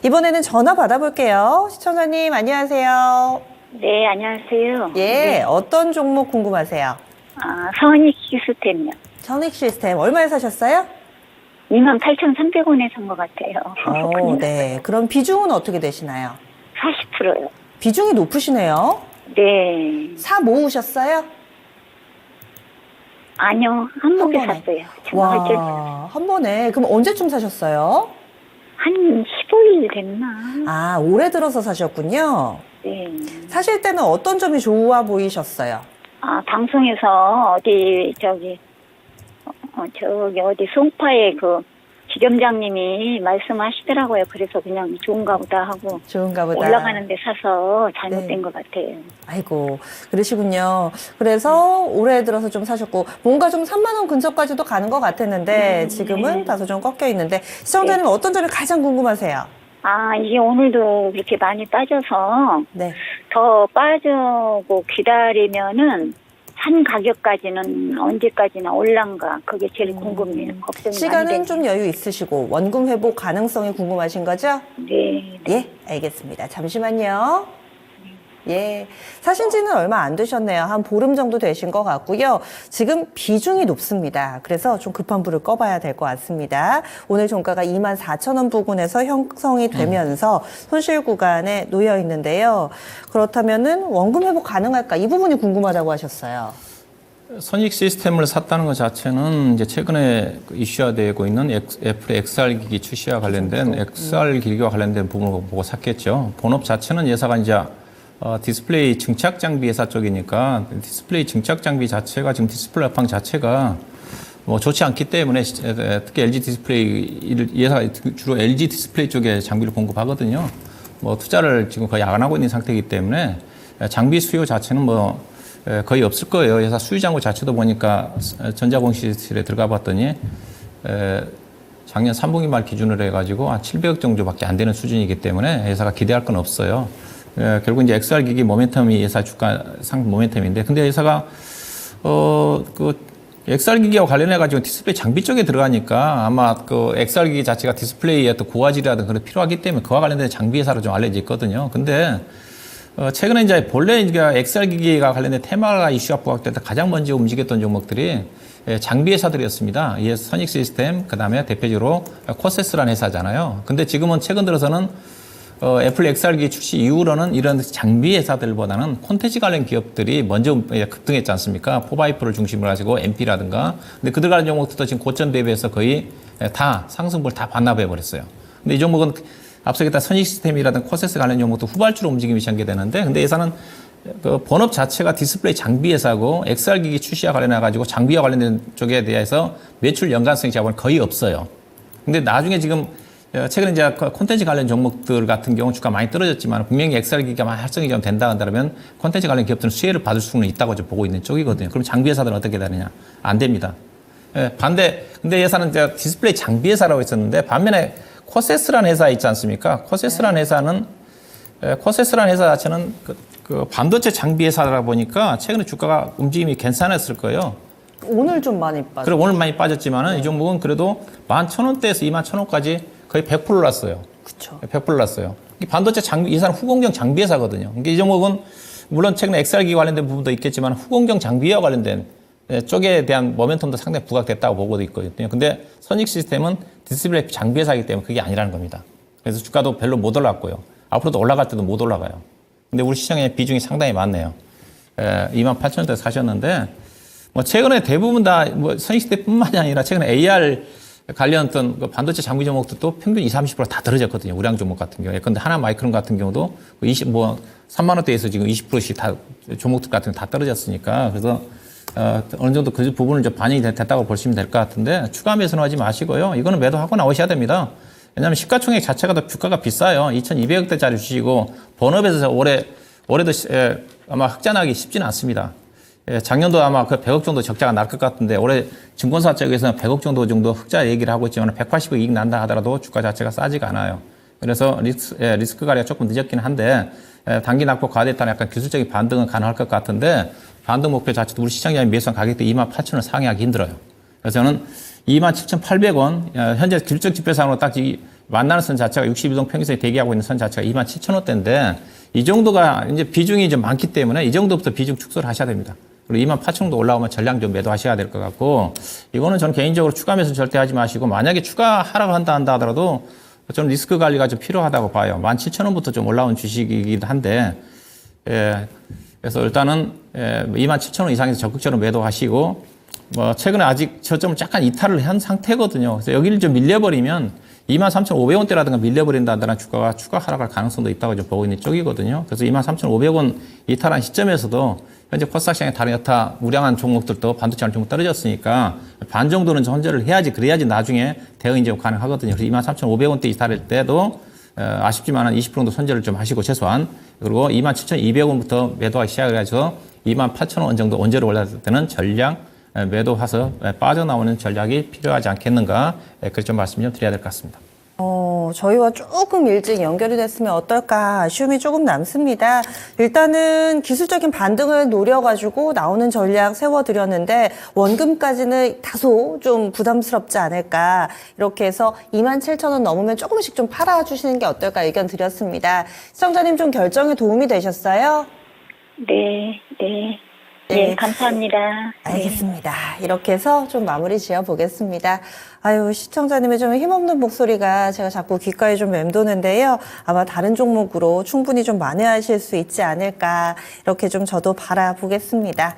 이번에는 전화 받아볼게요. 시청자님, 안녕하세요. 네, 안녕하세요. 예, 네. 어떤 종목 궁금하세요? 선익 시스템이요. 선익 시스템, 얼마에 사셨어요? 28,300원에 산 것 같아요. 네. 그럼 비중은 어떻게 되시나요? 40%요. 비중이 높으시네요. 네. 사 모으셨어요? 아니요, 한목에 한 번에. 샀어요. 어제 와, 한 번에. 그럼 언제쯤 사셨어요? 한 15일 됐나? 아, 올해 들어서 사셨군요. 네. 사실 때는 어떤 점이 좋아 보이셨어요? 방송에서 어디 송파에 그 지점장님이 말씀하시더라고요. 그래서 그냥 좋은가 보다 하고 좋은가 보다. 올라가는 데 사서 잘못된 네. 것 같아요. 아이고, 그러시군요. 그래서 올해 들어서 좀 사셨고, 뭔가 좀 3만 원 근처까지도 가는 것 같았는데, 지금은 네. 다소 좀 꺾여 있는데, 시청자님 어떤 점이 가장 궁금하세요? 이게 오늘도 그렇게 많이 빠져서 네. 더 빠지고 기다리면은 산 가격까지는 언제까지나 올란가 그게 제일 궁금해요. 걱정이 많이 시간은 되네요. 좀 여유 있으시고, 원금 회복 가능성이 궁금하신 거죠? 네. 예, 알겠습니다. 잠시만요. 예, 사신 지는 얼마 안 되셨네요. 한 보름 정도 되신 것 같고요. 지금 비중이 높습니다. 그래서 좀 급한 불을 꺼봐야 될 것 같습니다. 오늘 종가가 24,000원 부근에서 형성이 되면서 손실 구간에 놓여 있는데요. 그렇다면은 원금 회복 가능할까? 이 부분이 궁금하다고 하셨어요. 선익 시스템을 샀다는 것 자체는 이제 최근에 이슈화되고 있는 애플의 XR 기기 출시와 관련된 XR 기기와 관련된 부분을 보고 샀겠죠. 본업 자체는 예사가 이제 디스플레이 증착 장비 회사 쪽이니까 디스플레이 증착 장비 자체가 지금 디스플레이 업황 자체가 뭐 좋지 않기 때문에 특히 LG 디스플레이 예사가 주로 LG 디스플레이 쪽에 장비를 공급하거든요. 뭐 투자를 지금 거의 안 하고 있는 상태이기 때문에 장비 수요 자체는 뭐 거의 없을 거예요. 회사 수주장고 자체도 보니까 전자공시실에 들어가 봤더니 작년 3분기 말 기준으로 해가지고 한 700억 정도밖에 안 되는 수준이기 때문에 회사가 기대할 건 없어요. 결국 이제 XR 기기 모멘텀이 회사 주가 상 모멘텀인데, 근데 회사가 XR 기기와 관련해 가지고 디스플레이 장비 쪽에 들어가니까 아마 그 XR 기기 자체가 디스플레이의 또 고화질이라든 그런 필요하기 때문에 그와 관련된 장비 회사로 좀 알려져 있거든요. 근데 최근에 이제 본래 이제 XR 기기가 관련된 테마가 이슈가 부각될 때 가장 먼저 움직였던 종목들이 장비 회사들이었습니다. 이에 선익 시스템, 그 다음에 대표적으로 코세스라는 회사잖아요. 근데 지금은 최근 들어서는 애플 XR 기기 출시 이후로는 이런 장비 회사들보다는 콘텐츠 관련 기업들이 먼저 급등했지 않습니까? 포바이프를 중심으로 하시고 MP라든가. 근데 그들 관련 종목들도 지금 고점 대비해서 거의 다 상승분을 다 반납해 버렸어요. 근데 이 종목은 앞서 얘기했던 선익 시스템이라든가 코세스 관련 종목도 후발주로 움직임이 전개되는데, 근데 회사는 그 본업 자체가 디스플레이 장비 회사고 XR 기기 출시와 관련해 가지고 장비와 관련된 쪽에 대해서 매출 연관성이 자본 거의 없어요. 근데 나중에 지금 최근에 이제 콘텐츠 관련 종목들 같은 경우 주가 많이 떨어졌지만 분명히 XR 기기가 많이 활성이 좀 된다 한다면 콘텐츠 관련 기업들은 수혜를 받을 수는 있다고 좀 보고 있는 쪽이거든요. 그럼 장비 회사들은 어떻게 되느냐? 안 됩니다. 반대, 근데 회사는 이제 디스플레이 장비 회사라고 했었는데 반면에 코세스라는 회사 있지 않습니까? 코세스라는 회사는 코세스라는 회사 자체는 그 반도체 장비 회사다 보니까 최근에 주가가 움직임이 괜찮았을 거예요. 오늘 좀 많이 빠졌어요. 그래 오늘 많이 빠졌지만은 이 종목은 그래도 11,000원대에서 21,000원까지 거의 100% 올랐어요. 그쵸. 100% 올랐어요. 이 반도체 장비, 이 사람 후공정 장비 회사거든요. 그러니까 이 종목은 물론 최근에 XR기 관련된 부분도 있겠지만 후공정 장비와 관련된 쪽에 대한 모멘텀도 상당히 부각됐다고 보고도 있거든요. 근데 선익 시스템은 디스플레이 장비 회사이기 때문에 그게 아니라는 겁니다. 그래서 주가도 별로 못 올랐고요. 앞으로도 올라갈 때도 못 올라가요. 근데 우리 시장에 비중이 상당히 많네요. 28,000원대 사셨는데, 뭐 최근에 대부분 다 뭐 선익 시스템뿐만이 아니라 최근에 AR 관련 어떤 그 반도체 장비 종목들도 평균 20, 30%다 떨어졌거든요. 우량 종목 같은 경우에. 근데 하나 마이크론 같은 경우도 3만 원대에서 지금 20%씩 다 종목들 같은 거 다 떨어졌으니까. 그래서 어느 정도 그 부분을 좀 반영이 됐다고 보시면 될 것 같은데 추가 매수는 하지 마시고요. 이거는 매도하고 나오셔야 됩니다. 왜냐하면 시가총액 자체가 더 주가가 비싸요. 2,200억대짜리 주시고 본업에서 올해도 아마 흑자나기 쉽지는 않습니다. 작년도 아마 그 100억 정도 적자가 날 것 같은데 올해 증권사 쪽에서는 100억 정도 흑자 얘기를 하고 있지만 180억 이익 난다 하더라도 주가 자체가 싸지가 않아요. 그래서 리스크 관리가 조금 늦었긴 한데 단기 낙폭 과대에 따른 약간 기술적인 반등은 가능할 것 같은데 반등 목표 자체도 우리 시장이 매수한 가격대 28,000원 상회하기 힘들어요. 그래서 저는 27,800원. 현재 기술적 지표상으로 딱 만나는 선 자체가 62동 평균선에 대기하고 있는 선 자체가 27,000원대인데 이 정도가 이제 비중이 좀 많기 때문에 이 정도부터 비중 축소를 하셔야 됩니다. 그리고 28,000원도 올라오면 전량 좀 매도하셔야 될 것 같고 이거는 저는 개인적으로 추가 매수 절대 하지 마시고 만약에 추가 하락을 한다 하더라도 저는 리스크 관리가 좀 필요하다고 봐요. 17,000원부터 좀 올라온 주식이긴 한데 그래서 일단은 27,000원 이상에서 적극적으로 매도하시고 뭐 최근에 아직 저점을 약간 이탈을 한 상태거든요. 그래서 여기를 좀 밀려버리면 23,500원대라든가 밀려버린다는 주가가 추가 하락할 가능성도 있다고 좀 보고 있는 쪽이거든요. 그래서 23,500원 이탈한 시점에서도 현재 코스닥 시장의 다른 여타 우량한 종목들도 반도체 종목 떨어졌으니까 반 정도는 손절을 해야지 그래야지 나중에 대응이 좀 가능하거든요. 그래서 23,500원대 이탈할 때도 아쉽지만 한 20% 정도 손절을 좀 하시고 최소한 그리고 27,200원부터 매도하기 시작해서 28,000원 정도 원재료 올랐을 때는 전량 매도해서 빠져나오는 전략이 필요하지 않겠는가 그렇게 좀 말씀 좀 드려야 될 것 같습니다. 저희와 조금 일찍 연결이 됐으면 어떨까 아쉬움이 조금 남습니다. 일단은 기술적인 반등을 노려가지고 나오는 전략 세워드렸는데 원금까지는 다소 좀 부담스럽지 않을까 이렇게 해서 27,000원 넘으면 조금씩 좀 팔아주시는 게 어떨까 의견 드렸습니다. 시청자님 좀 결정에 도움이 되셨어요? 네, 감사합니다. 알겠습니다. 이렇게 해서 좀 마무리 지어 보겠습니다. 아유, 시청자님의 좀 힘없는 목소리가 제가 자꾸 귓가에 좀 맴도는데요. 아마 다른 종목으로 충분히 좀 만회하실 수 있지 않을까. 이렇게 좀 저도 바라보겠습니다.